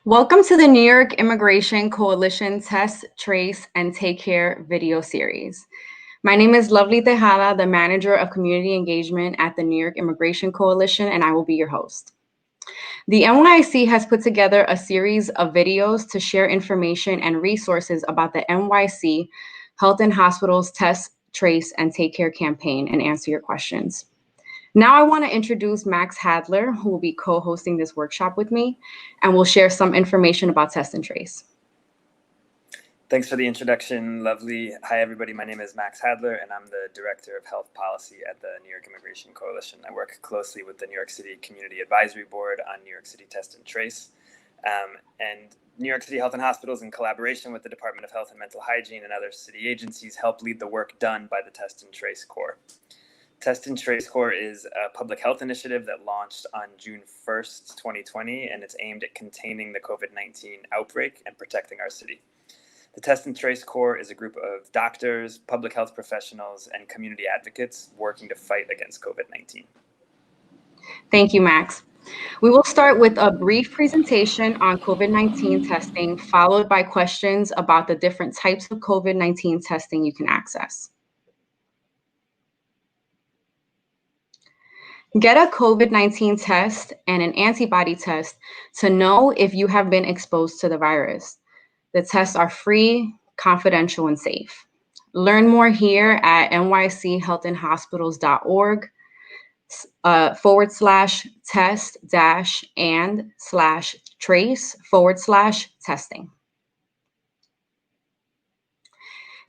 Welcome to the New York Immigration Coalition Test, Trace, and Take Care video series. My name is Lovely Tejada, the Manager of Community Engagement at the New York Immigration Coalition, and I will be your host. The NYIC has put together a series of videos to share information and resources about the NYC Health and Hospitals Test, Trace, and Take Care campaign and answer your questions. Now I want to introduce Max Hadler, who will be co-hosting this workshop with me, and will share some information about Test and Trace. Thanks for the introduction, Lovely. Hi, everybody. My name is Max Hadler, and I'm the Director of Health Policy at the New York Immigration Coalition. I work closely with the New York City Community Advisory Board on New York City Test and Trace. And New York City Health and Hospitals, in collaboration with the Department of Health and Mental Hygiene and other city agencies, help lead the work done by the Test and Trace Corps. Test and Trace Corps is a public health initiative that launched on June 1st, 2020, and it's aimed at containing the COVID-19 outbreak and protecting our city. The Test and Trace Corps is a group of doctors, public health professionals, and community advocates working to fight against COVID-19. Thank you, Max. We will start with a brief presentation on COVID-19 testing, followed by questions about the different types of COVID-19 testing you can access. Get a COVID-19 test and an antibody test to know if you have been exposed to the virus. The tests are free, confidential, and safe. Learn more here at nychealthandhospitals.org /test-and/trace/testing.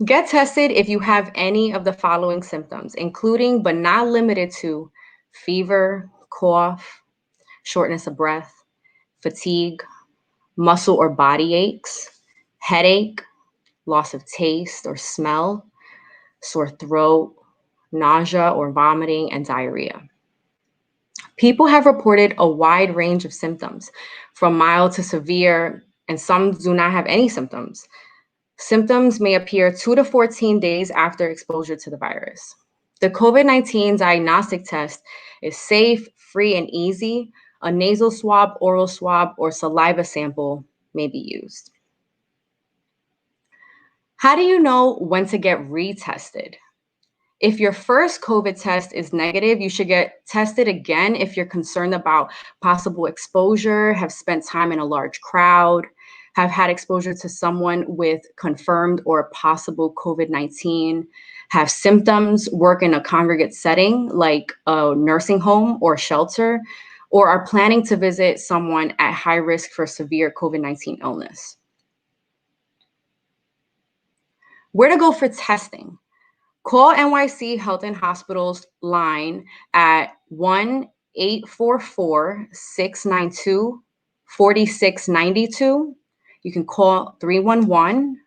Get tested if you have any of the following symptoms, including but not limited to fever, cough, shortness of breath, fatigue, muscle or body aches, headache, loss of taste or smell, sore throat, nausea or vomiting, and diarrhea. People have reported a wide range of symptoms, from mild to severe, and some do not have any symptoms. Symptoms may appear 2 to 14 days after exposure to the virus. The COVID-19 diagnostic test is safe, free, and easy. A nasal swab, oral swab, or saliva sample may be used. How do you know when to get retested? If your first COVID test is negative, you should get tested again if you're concerned about possible exposure, have spent time in a large crowd, have had exposure to someone with confirmed or possible COVID-19, have symptoms, work in a congregate setting like a nursing home or shelter, or are planning to visit someone at high risk for severe COVID-19 illness. Where to go for testing? Call NYC Health and Hospitals line at 1-844-692-4692. You can call 311,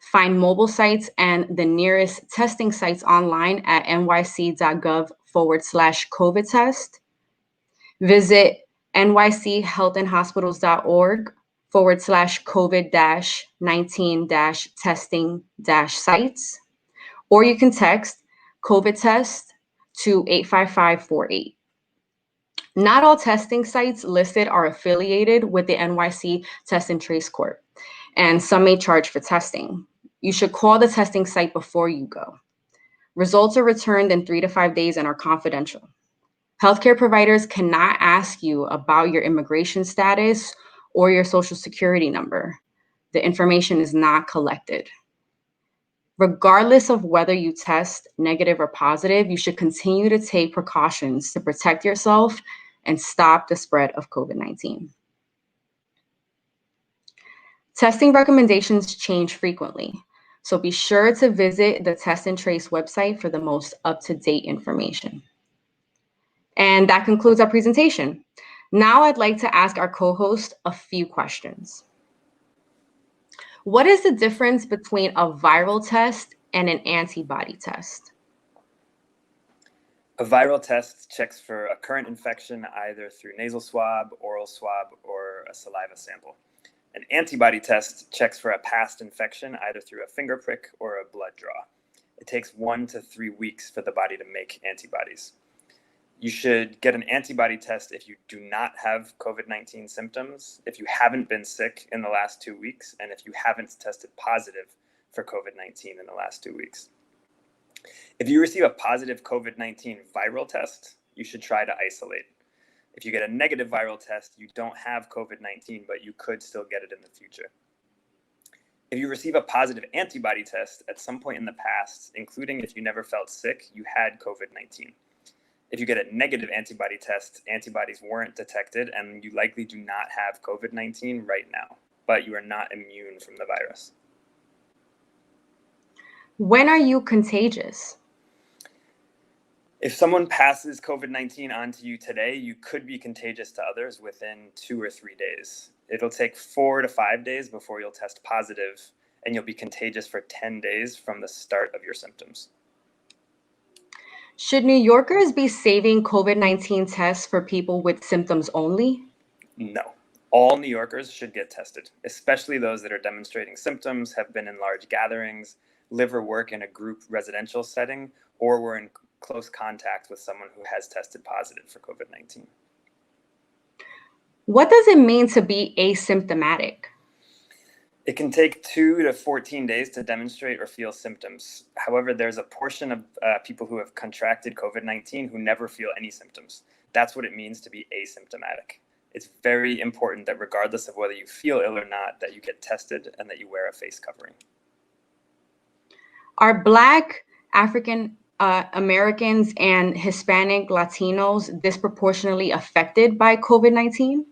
find mobile sites and the nearest testing sites online at nyc.gov /COVID test. Visit nychealthandhospitals.org /COVID-19-testing-sites. Or you can text COVID test to 85548. Not all testing sites listed are affiliated with the NYC Test and Trace Corps, and some may charge for testing. You should call the testing site before you go. Results are returned in 3 to 5 days and are confidential. Healthcare providers cannot ask you about your immigration status or your social security number. The information is not collected. Regardless of whether you test negative or positive, you should continue to take precautions to protect yourself and stop the spread of COVID-19. Testing recommendations change frequently, so be sure to visit the Test and Trace website for the most up-to-date information. And that concludes our presentation. Now I'd like to ask our co-host a few questions. What is the difference between a viral test and an antibody test? A viral test checks for a current infection either through nasal swab, oral swab, or a saliva sample. An antibody test checks for a past infection either through a finger prick or a blood draw. It takes 1 to 3 weeks for the body to make antibodies. You should get an antibody test if you do not have COVID-19 symptoms, if you haven't been sick in the last 2 weeks, and if you haven't tested positive for COVID-19 in the last 2 weeks. If you receive a positive COVID-19 viral test, you should try to isolate. If you get a negative viral test, you don't have COVID-19, but you could still get it in the future. If you receive a positive antibody test at some point in the past, including if you never felt sick, you had COVID-19. If you get a negative antibody test, antibodies weren't detected, and you likely do not have COVID-19 right now, but you are not immune from the virus. When are you contagious? If someone passes COVID-19 on to you today, you could be contagious to others within 2 or 3 days. It'll take 4 to 5 days before you'll test positive, and you'll be contagious for 10 days from the start of your symptoms. Should New Yorkers be saving COVID-19 tests for people with symptoms only? No. All New Yorkers should get tested, especially those that are demonstrating symptoms, have been in large gatherings, live or work in a group residential setting, or were in close contact with someone who has tested positive for COVID-19. What does it mean to be asymptomatic? It can take 2 to 14 days to demonstrate or feel symptoms. However, there's a portion of people who have contracted COVID-19 who never feel any symptoms. That's what it means to be asymptomatic. It's very important that regardless of whether you feel ill or not, that you get tested and that you wear a face covering. Are Black, African Americans, and Hispanic Latinos disproportionately affected by COVID-19?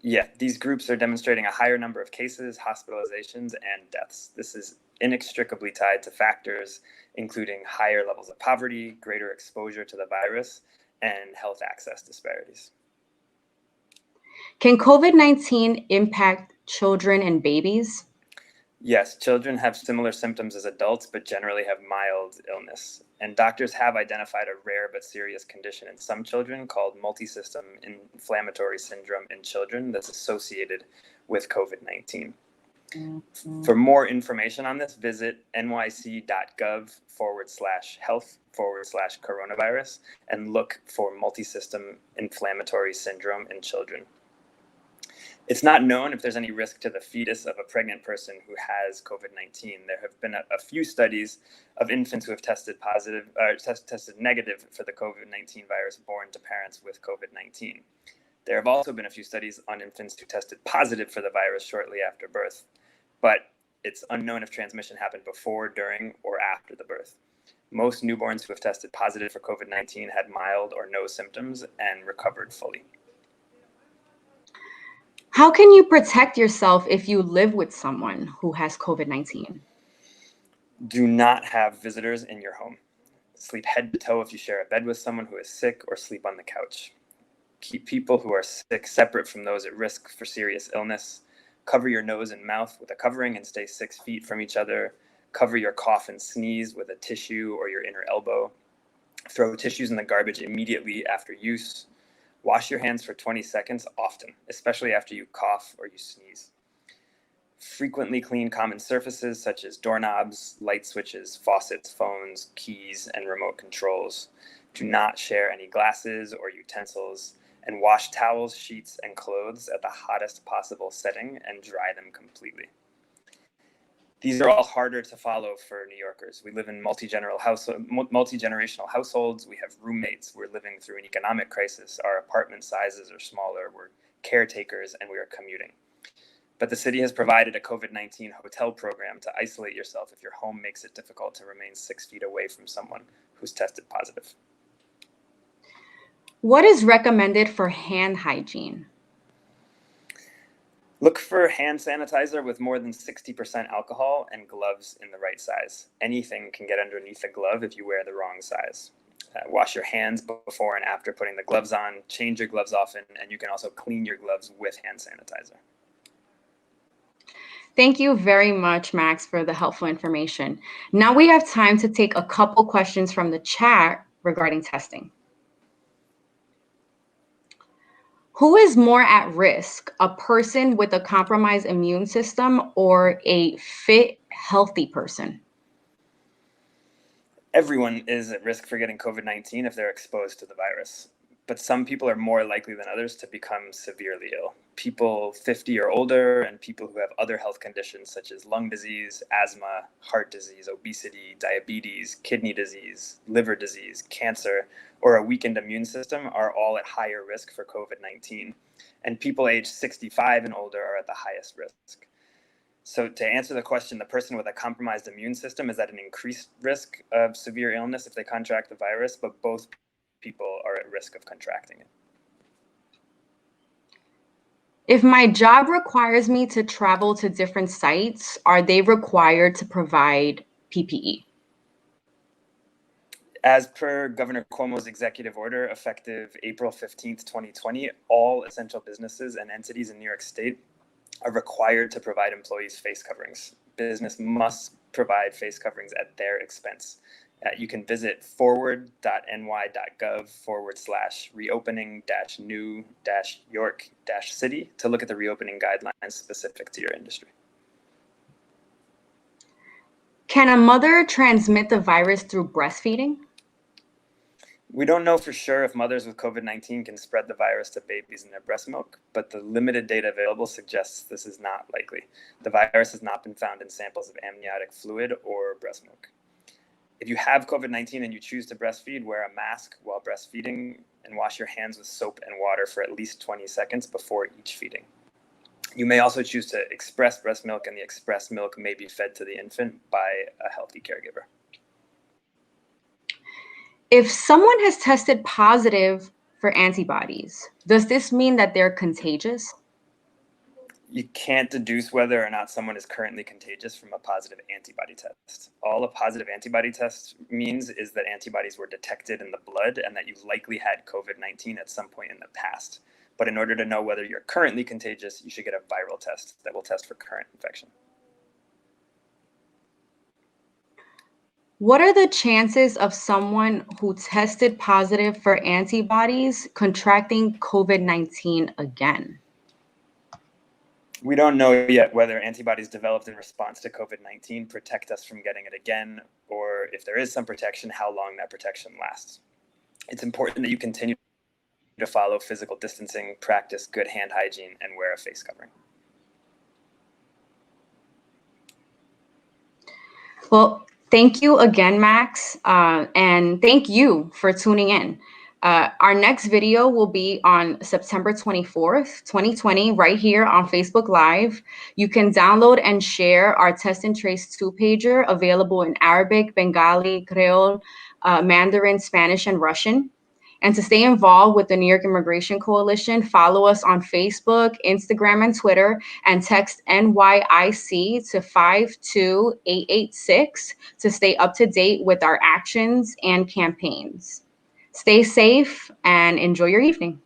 Yeah, these groups are demonstrating a higher number of cases, hospitalizations, and deaths. This is inextricably tied to factors including higher levels of poverty, greater exposure to the virus, and health access disparities. Can COVID-19 impact children and babies? Yes, children have similar symptoms as adults, but generally have mild illness. And doctors have identified a rare but serious condition in some children called multisystem inflammatory syndrome in children that's associated with COVID-19. For more information on this, visit nyc.gov/health/coronavirus and look for multisystem inflammatory syndrome in children. It's not known if there's any risk to the fetus of a pregnant person who has COVID-19. There have been a few studies of infants who have tested positive or tested negative for the COVID-19 virus born to parents with COVID-19. There have also been a few studies on infants who tested positive for the virus shortly after birth, but it's unknown if transmission happened before, during, or after the birth. Most newborns who have tested positive for COVID-19 had mild or no symptoms and recovered fully. How can you protect yourself if you live with someone who has COVID-19? Do not have visitors in your home. Sleep head to toe if you share a bed with someone who is sick, or sleep on the couch. Keep people who are sick separate from those at risk for serious illness. Cover your nose and mouth with a covering and stay 6 feet from each other. Cover your cough and sneeze with a tissue or your inner elbow. Throw tissues in the garbage immediately after use. Wash your hands for 20 seconds often, especially after you cough or you sneeze. Frequently clean common surfaces such as doorknobs, light switches, faucets, phones, keys, and remote controls. Do not share any glasses or utensils, and wash towels, sheets, and clothes at the hottest possible setting and dry them completely. These are all harder to follow for New Yorkers. We live in multi-generational households. We have roommates. We're living through an economic crisis. Our apartment sizes are smaller. We're caretakers, and we are commuting. But the city has provided a COVID-19 hotel program to isolate yourself if your home makes it difficult to remain 6 feet away from someone who's tested positive. What is recommended for hand hygiene? Look for hand sanitizer with more than 60% alcohol and gloves in the right size. Anything can get underneath a glove if you wear the wrong size. Wash your hands before and after putting the gloves on. Change your gloves often, and you can also clean your gloves with hand sanitizer. Thank you very much, Max, for the helpful information. Now we have time to take a couple questions from the chat regarding testing. Who is more at risk, a person with a compromised immune system or a fit, healthy person? Everyone is at risk for getting COVID-19 if they're exposed to the virus, but some people are more likely than others to become severely ill. People 50 or older and people who have other health conditions such as lung disease, asthma, heart disease, obesity, diabetes, kidney disease, liver disease, cancer, or a weakened immune system are all at higher risk for COVID-19. And people aged 65 and older are at the highest risk. So to answer the question, the person with a compromised immune system is at an increased risk of severe illness if they contract the virus, but both people are at risk of contracting it. If my job requires me to travel to different sites, are they required to provide PPE? As per Governor Cuomo's executive order, effective April 15th, 2020, all essential businesses and entities in New York State are required to provide employees face coverings. Business must provide face coverings at their expense. You can visit forward.ny.gov/reopening-new-york-city to look at the reopening guidelines specific to your industry. Can a mother transmit the virus through breastfeeding? We don't know for sure if mothers with COVID-19 can spread the virus to babies in their breast milk, but the limited data available suggests this is not likely. The virus has not been found in samples of amniotic fluid or breast milk. If you have COVID-19 and you choose to breastfeed, wear a mask while breastfeeding and wash your hands with soap and water for at least 20 seconds before each feeding. You may also choose to express breast milk, and the expressed milk may be fed to the infant by a healthy caregiver. If someone has tested positive for antibodies, does this mean that they're contagious? You can't deduce whether or not someone is currently contagious from a positive antibody test. All a positive antibody test means is that antibodies were detected in the blood and that you likely had COVID-19 at some point in the past. But in order to know whether you're currently contagious, you should get a viral test that will test for current infection. What are the chances of someone who tested positive for antibodies contracting COVID-19 again? We don't know yet whether antibodies developed in response to COVID-19 protect us from getting it again, or if there is some protection, how long that protection lasts. It's important that you continue to follow physical distancing, practice good hand hygiene, and wear a face covering. Well, thank you again, Max, and thank you for tuning in. Our next video will be on September 24th, 2020, right here on Facebook Live. You can download and share our Test and Trace 2-pager, available in Arabic, Bengali, Creole, Mandarin, Spanish, and Russian. And to stay involved with the New York Immigration Coalition, follow us on Facebook, Instagram, and Twitter, and text NYIC to 52886 to stay up to date with our actions and campaigns. Stay safe and enjoy your evening.